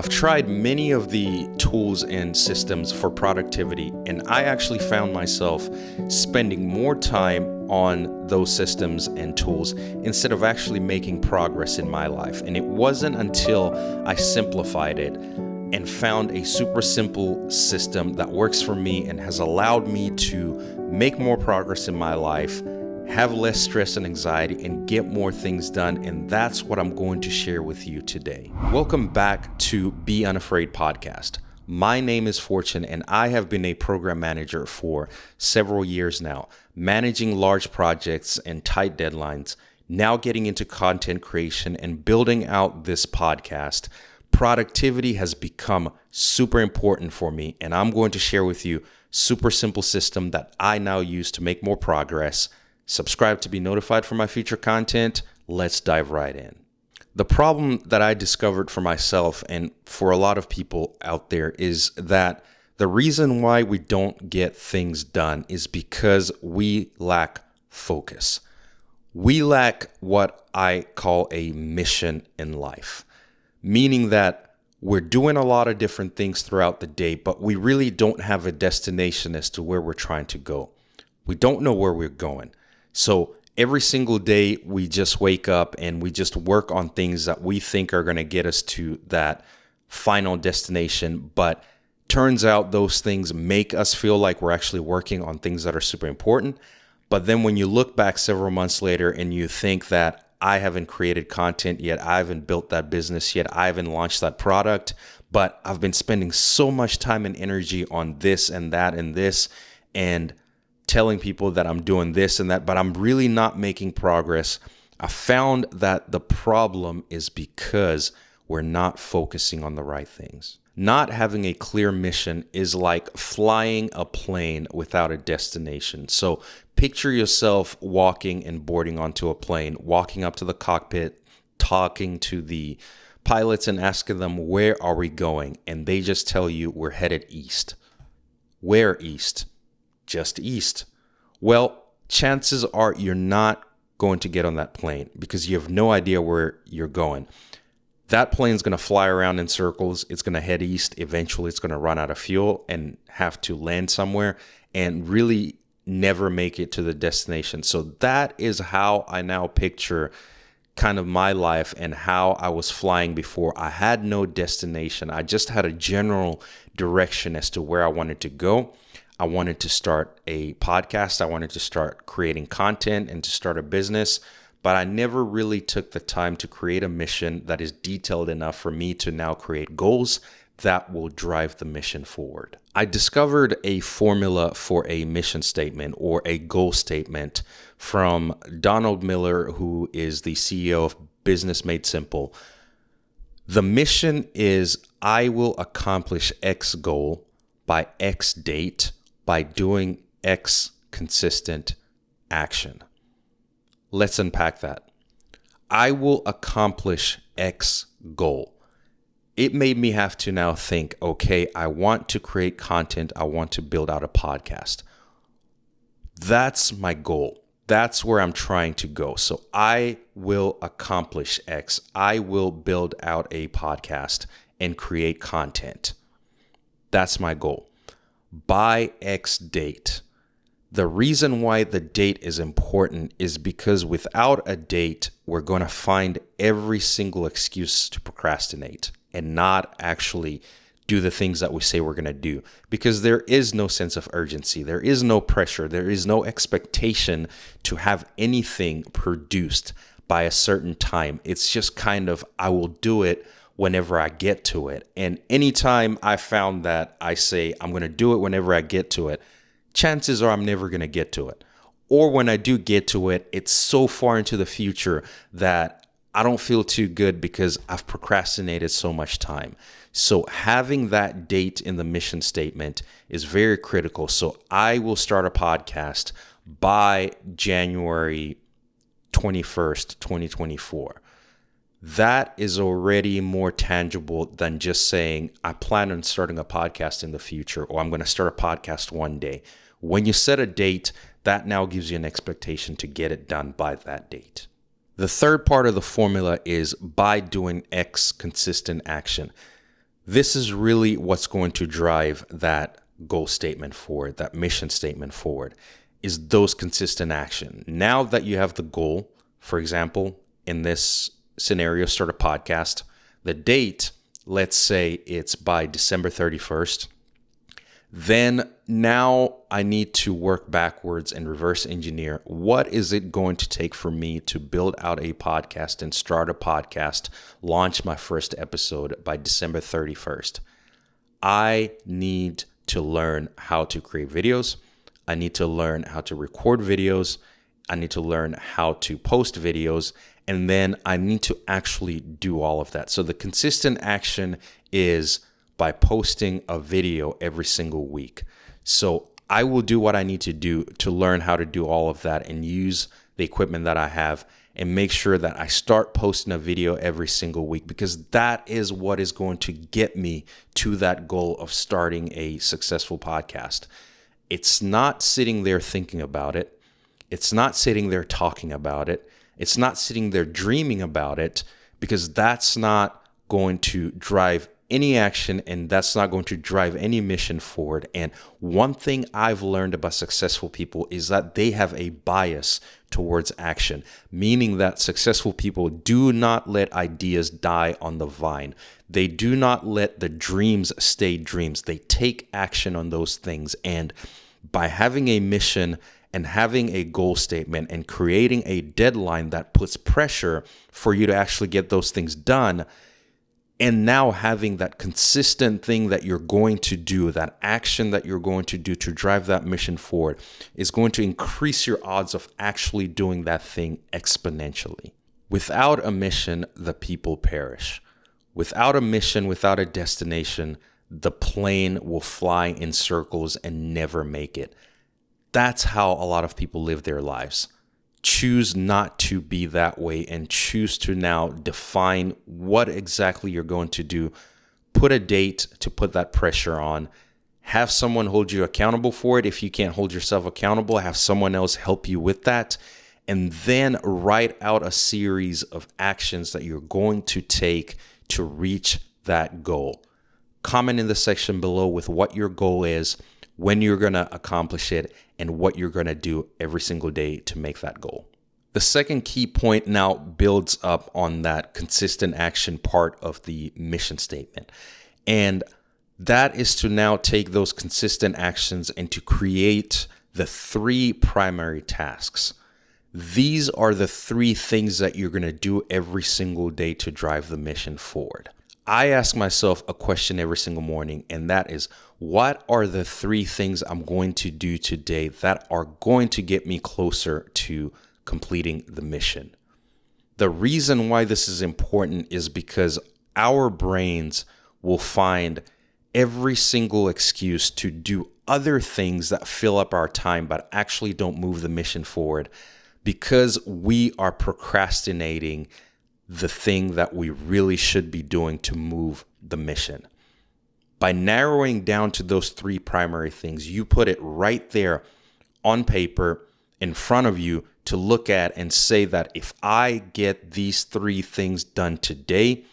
I've tried many of the tools and systems for productivity, and I actually found myself spending more time on those systems and tools instead of actually making progress in my life. And it wasn't until I simplified it and found a super simple system that works for me and has allowed me to make more progress in my life, have less stress and anxiety, and get more things done. And that's what I'm going to share with you today. Welcome back to Be Unafraid podcast. My name is Fortune, and I have been a program manager for several years now, managing large projects and tight deadlines, now getting into content creation and building out this podcast. Productivity has become super important for me, and I'm going to share with you super simple system that I now use to make more progress. Subscribe to be notified for my future content. Let's dive right in. The problem that I discovered for myself and for a lot of people out there is that the reason why we don't get things done is because we lack focus. We lack what I call a mission in life, meaning that we're doing a lot of different things throughout the day, but we really don't have a destination as to where we're trying to go. We don't know where we're going. So every single day we just wake up and we just work on things that we think are going to get us to that final destination. But turns out those things make us feel like we're actually working on things that are super important. But then when you look back several months later and you think that I haven't created content yet, I haven't built that business yet, I haven't launched that product, but I've been spending so much time and energy on this and that and this, and telling people that I'm doing this and that, but I'm really not making progress. I found that the problem is because we're not focusing on the right things. Not having a clear mission is like flying a plane without a destination. So picture yourself walking and boarding onto a plane, walking up to the cockpit, talking to the pilots and asking them, where are we going? And they just tell you we're headed east. Where east? Just east. Well, chances are you're not going to get on that plane because you have no idea where you're going. That plane's going to fly around in circles. It's going to head east. Eventually, it's going to run out of fuel and have to land somewhere and really never make it to the destination. So that is how I now picture kind of my life and how I was flying before. I had no destination. I just had a general direction as to where I wanted to go. I wanted to start a podcast. I wanted to start creating content and to start a business, but I never really took the time to create a mission that is detailed enough for me to now create goals that will drive the mission forward. I discovered a formula for a mission statement or a goal statement from Donald Miller, who is the CEO of Business Made Simple. The mission is, I will accomplish X goal by X date by doing X consistent action. Let's unpack that. I will accomplish X goal. It made me have to now think, okay, I want to create content. I want to build out a podcast. That's my goal. That's where I'm trying to go. So I will accomplish X. I will build out a podcast and create content. That's my goal. By X date. The reason why the date is important is because without a date, we're going to find every single excuse to procrastinate and not actually do the things that we say we're going to do, because there is no sense of urgency. There is no pressure. There is no expectation to have anything produced by a certain time. It's just kind of, I will do it whenever I get to it. And anytime I found that I say I'm going to do it whenever I get to it, chances are I'm never going to get to it. Or when I do get to it, it's so far into the future that I don't feel too good because I've procrastinated so much time. So having that date in the mission statement is very critical. So I will start a podcast by January 21st, 2024. That is already more tangible than just saying, I plan on starting a podcast in the future, or I'm going to start a podcast one day. When you set a date, that now gives you an expectation to get it done by that date. The third part of the formula is by doing X consistent action. This is really what's going to drive that goal statement forward, that mission statement forward, is those consistent action. Now that you have the goal, for example, in this scenario, start a podcast, the date, let's say it's by December 31st. Then now I need to work backwards and reverse engineer. What is it going to take for me to build out a podcast and start a podcast, launch my first episode by December 31st? I need to learn how to create videos. I need to learn how to record videos. I need to learn how to post videos. And then I need to actually do all of that. So the consistent action is by posting a video every single week. So I will do what I need to do to learn how to do all of that and use the equipment that I have and make sure that I start posting a video every single week, because that is what is going to get me to that goal of starting a successful podcast. It's not sitting there thinking about it. It's not sitting there talking about it. It's not sitting there dreaming about it, because that's not going to drive any action, and that's not going to drive any mission forward. And one thing I've learned about successful people is that they have a bias towards action, meaning that successful people do not let ideas die on the vine. They do not let the dreams stay dreams. They take action on those things. And by having a mission and having a goal statement and creating a deadline that puts pressure for you to actually get those things done, and now having that consistent thing that you're going to do, that action that you're going to do to drive that mission forward, is going to increase your odds of actually doing that thing exponentially. Without a mission, the people perish. Without a mission, without a destination, the plane will fly in circles and never make it. That's how a lot of people live their lives. Choose not to be that way and choose to now define what exactly you're going to do. Put a date to put that pressure on. Have someone hold you accountable for it. If you can't hold yourself accountable, have someone else help you with that. And then write out a series of actions that you're going to take to reach that goal. Comment in the section below with what your goal is, when you're going to accomplish it, and what you're going to do every single day to make that goal. The second key point now builds up on that consistent action part of the mission statement. And that is to now take those consistent actions and to create the 3 primary tasks. These are the 3 things that you're going to do every single day to drive the mission forward. I ask myself a question every single morning, and that is, what are the 3 things I'm going to do today that are going to get me closer to completing the mission? The reason why this is important is because our brains will find every single excuse to do other things that fill up our time but actually don't move the mission forward, because we are procrastinating the thing that we really should be doing to move the mission. By narrowing down to those 3 primary things, you put it right there on paper in front of you to look at and say that if I get these 3 things done today,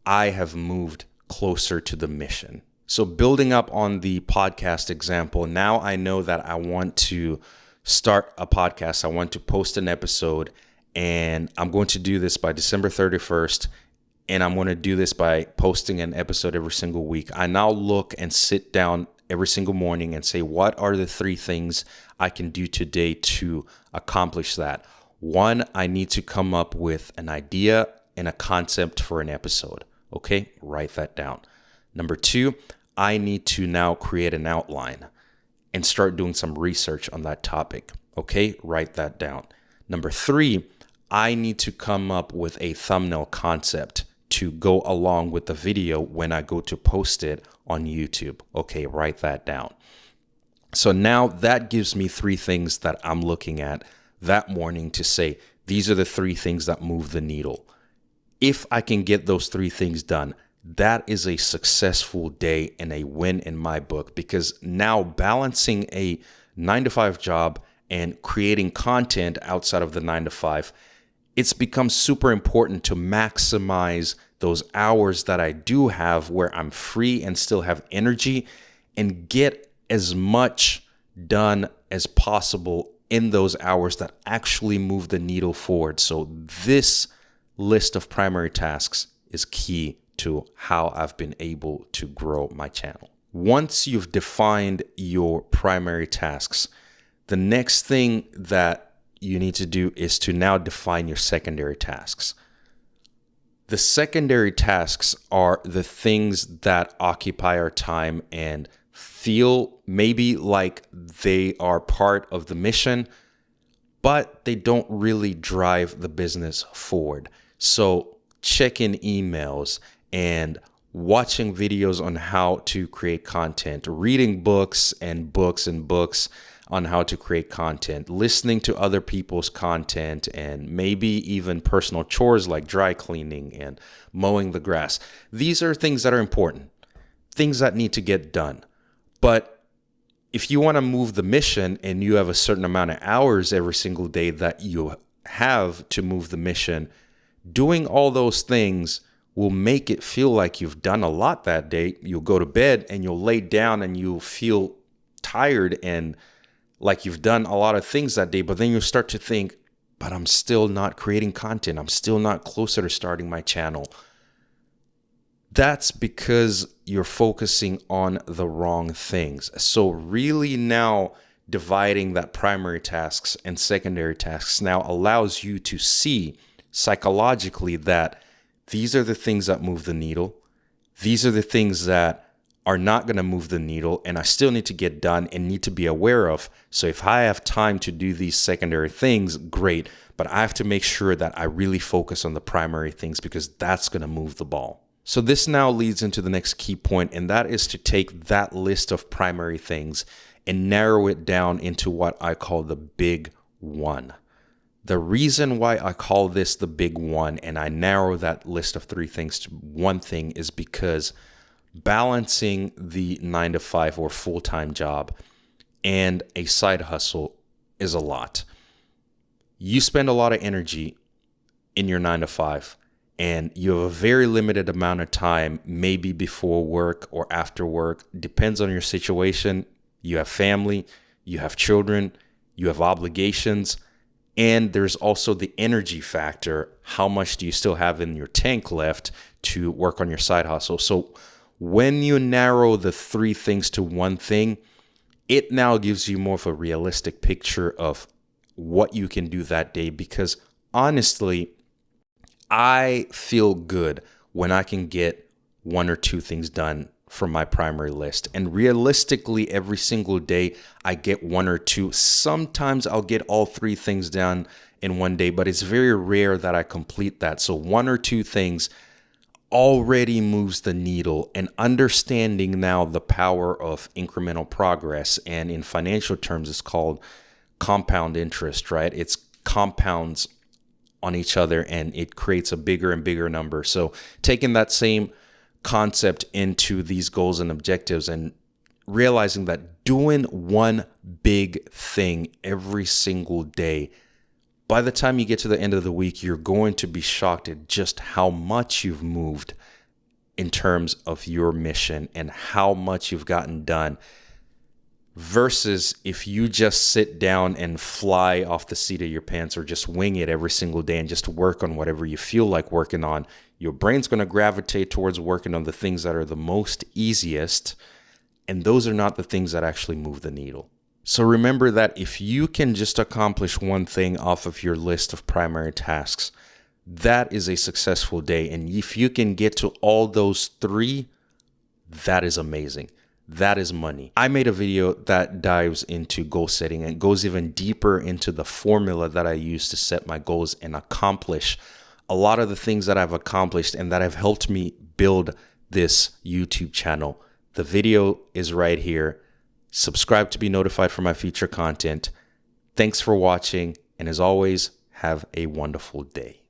I have moved closer to the mission. So building up on the podcast example, now I know that I want to start a podcast. I want to post an episode, and I'm going to do this by December 31st. And I'm going to do this by posting an episode every single week. I now look and sit down every single morning and say, what are the 3 things I can do today to accomplish that? 1, I need to come up with an idea and a concept for an episode. Okay, write that down. Number 2, I need to now create an outline and start doing some research on that topic. Okay, write that down. Number 3, I need to come up with a thumbnail concept to go along with the video when I go to post it on YouTube. Okay, write that down. So now that gives me 3 things that I'm looking at that morning to say, these are the 3 things that move the needle. If I can get those 3 things done, that is a successful day and a win in my book, because now balancing a 9-to-5 job and creating content outside of the 9-to-5, it's become super important to maximize those hours that I do have where I'm free and still have energy, and get as much done as possible in those hours that actually move the needle forward. So this list of primary tasks is key to how I've been able to grow my channel. Once you've defined your primary tasks, the next thing that you need to do is to now define your secondary tasks. The secondary tasks are the things that occupy our time and feel maybe like they are part of the mission, but they don't really drive the business forward. So checking emails and watching videos on how to create content, reading books and books and books on how to create content, listening to other people's content, and maybe even personal chores like dry cleaning and mowing the grass. These are things that are important, things that need to get done. But if you want to move the mission and you have a certain amount of hours every single day that you have to move the mission, doing all those things will make it feel like you've done a lot that day. You'll go to bed and you'll lay down and you'll feel tired and like you've done a lot of things that day, but then you'll start to think, but I'm still not creating content. I'm still not closer to starting my channel. That's because you're focusing on the wrong things. So really now dividing that primary tasks and secondary tasks now allows you to see psychologically that these are the things that move the needle. These are the things that are not going to move the needle and I still need to get done and need to be aware of. So if I have time to do these secondary things, great. But I have to make sure that I really focus on the primary things because that's going to move the ball. So this now leads into the next key point, and that is to take that list of primary things and narrow it down into what I call the big one. The reason why I call this the big one and I narrow that list of 3 things to one thing is because balancing the 9-to-5 or full-time job and a side hustle is a lot. You spend a lot of energy in your 9-to-5 and you have a very limited amount of time, maybe before work or after work, depends on your situation. You have family, you have children, you have obligations. And there's also the energy factor. How much do you still have in your tank left to work on your side hustle? So when you narrow the 3 things to one thing, it now gives you more of a realistic picture of what you can do that day. Because honestly, I feel good when I can get 1 or 2 things done from my primary list. And realistically, every single day I get 1 or 2. Sometimes I'll get all 3 things done in one day, but it's very rare that I complete that. So 1 or 2 things already moves the needle. And understanding now the power of incremental progress, and in financial terms, it's called compound interest, right? It's compounds on each other and it creates a bigger and bigger number. So taking that same concept into these goals and objectives and realizing that doing one big thing every single day, by the time you get to the end of the week, you're going to be shocked at just how much you've moved in terms of your mission and how much you've gotten done. Versus if you just sit down and fly off the seat of your pants or just wing it every single day and just work on whatever you feel like working on, your brain's going to gravitate towards working on the things that are the most easiest. And those are not the things that actually move the needle. So remember that if you can just accomplish one thing off of your list of primary tasks, that is a successful day. And if you can get to all those 3, that is amazing. That is money. I made a video that dives into goal setting and goes even deeper into the formula that I use to set my goals and accomplish a lot of the things that I've accomplished and that have helped me build this YouTube channel. The video is right here. Subscribe to be notified for my future content. Thanks for watching. And as always, have a wonderful day.